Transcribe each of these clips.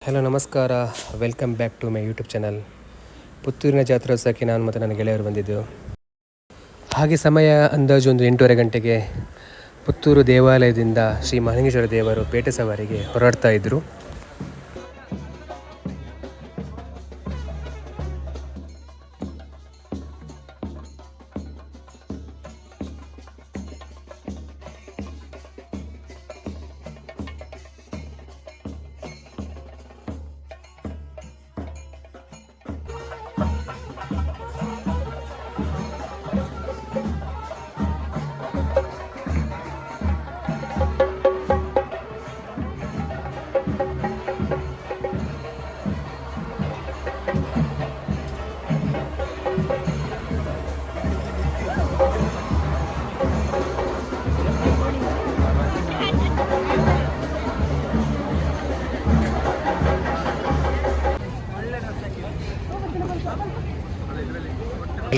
Hello ನಮಸ್ಕಾರ, welcome back to my YouTube channel. ಪುತ್ತೂರಿನ ಜಾತ್ರೋತ್ಸವಕ್ಕೆ ನಾನು ಮತ್ತು ನನ್ನ ಗೆಳೆಯರು ಬಂದಿದ್ದೆವು. ಹಾಗೆ ಸಮಯ ಅಂದಾಜು ಒಂದು 8:30 ಗಂಟೆಗೆ ಪುತ್ತೂರು ದೇವಾಲಯದಿಂದ ಶ್ರೀ ಮಹಾಲಿಂಗೇಶ್ವರ ದೇವರು ಪೇಟೆ ಸವಾರಿಗೆ ಹೊರಡ್ತಾ ಇದ್ದರು.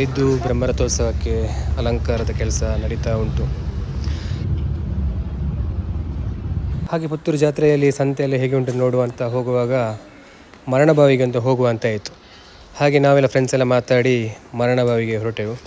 ಇದ್ದು ಬ್ರಹ್ಮರಥೋತ್ಸವಕ್ಕೆ ಅಲಂಕಾರದ ಕೆಲಸ ನಡೀತಾ ಉಂಟು. ಹಾಗೆ ಪುತ್ತೂರು ಜಾತ್ರೆಯಲ್ಲಿ ಸಂತೆಯಲ್ಲಿ ಹೇಗೆ ಉಂಟು ನೋಡುವಂತ ಹೋಗುವಾಗ ಮರಣಬಾವಿಗೆ ಅಂತ ಹೋಗುವಂತ ಇತ್ತು. ಹಾಗೆ ನಾವೆಲ್ಲ ಫ್ರೆಂಡ್ಸ್ ಎಲ್ಲ ಮಾತಾಡಿ ಮರಣಬಾವಿಗೆ ಹೊರಟೆವು.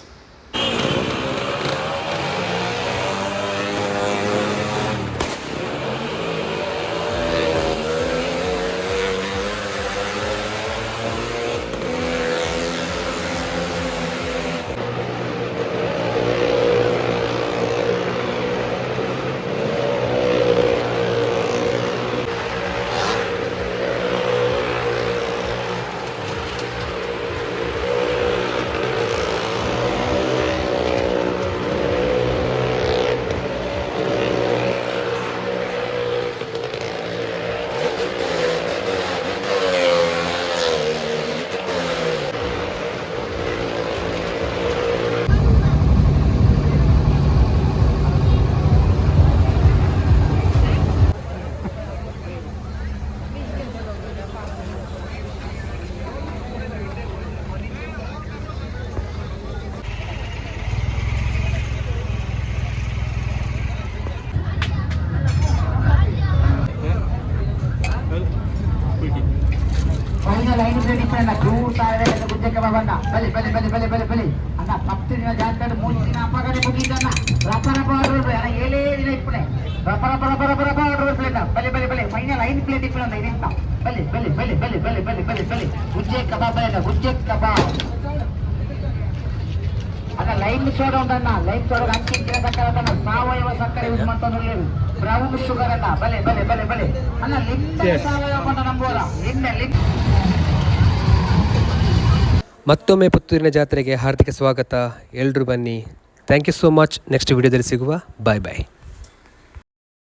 ಲೈನ್ ಡಿಫರೆಂಟ್ ದೂರ ಗುಜ್ಜಕ್ಕೆ ಬಾಬಣ್ಣ ಬಲಿ ಬಲಿ ಬಲಿ ಬಲಿ ಬಲಿ ಬಲಿ ಅಣ್ಣ 10 ದಿನ ಜಾತ್ರೆ 3 ದಿನ ಅಪಘಾತ ಮುಗಿದಣ್ಣ ರಪ ರಪ ಆರ್ಡರ್ ಅಣ್ಣ 7 ದಿನ ಇಪ್ಪಣೆ ರಪ ರಪ ರಪ ರಪ ರಪ ಆರ್ಡರ್ ಪ್ಲೇಟ್ ಬಲಿ ಬಲಿ ಬಲಿ ಫೈನಲ್ ಲೈನ್ ಪ್ಲೇಟ್ ಇಪ್ಪಣ ಇದೆಂತ ಬಲಿ ಬಲಿ ಬಲಿ ಬಲಿ ಬಲಿ ಬಲಿ ಬಲಿ ಬಲಿ ಗುಜ್ಜೆ ಕಬಾಬ್ ಅಲ್ಲ ಗುಜ್ಜೆ ಕಬಾಬ್ ಅಣ್ಣ ಲೈನ್ ಸೋಡ ಉಂಟಣ್ಣ ಲೈನ್ ಸೋಡ ಅಂಕಿನ ಸಕ್ಕರೆ ಸಾವಯವ ಸಕ್ಕರೆ ಯೂಸ್ ಮಾಡ್ತಾನೆ ಬ್ರೌನ್ ಶುಗರ್ ಅಣ್ಣ ಬಲೆ ಬಲೆ ಬಲೆ ಬಲೆ ಅಣ್ಣ ಲಿಂಡ ಸಾವಯವ ಕೊಂಡ ನಂಬೋರ ಲಿಂಡ ಮತ್ತೊಮ್ಮೆ ಪುತ್ತೂರಿನ ಜಾತ್ರೆಗೆ ಹಾರ್ದಿಕ ಸ್ವಾಗತ. ಎಲ್ಲರೂ ಬನ್ನಿ. Thank you so much. Next ವಿಡಿಯೋದಲ್ಲಿ ಸಿಗುವ. ಬಾಯ್ ಬಾಯ್.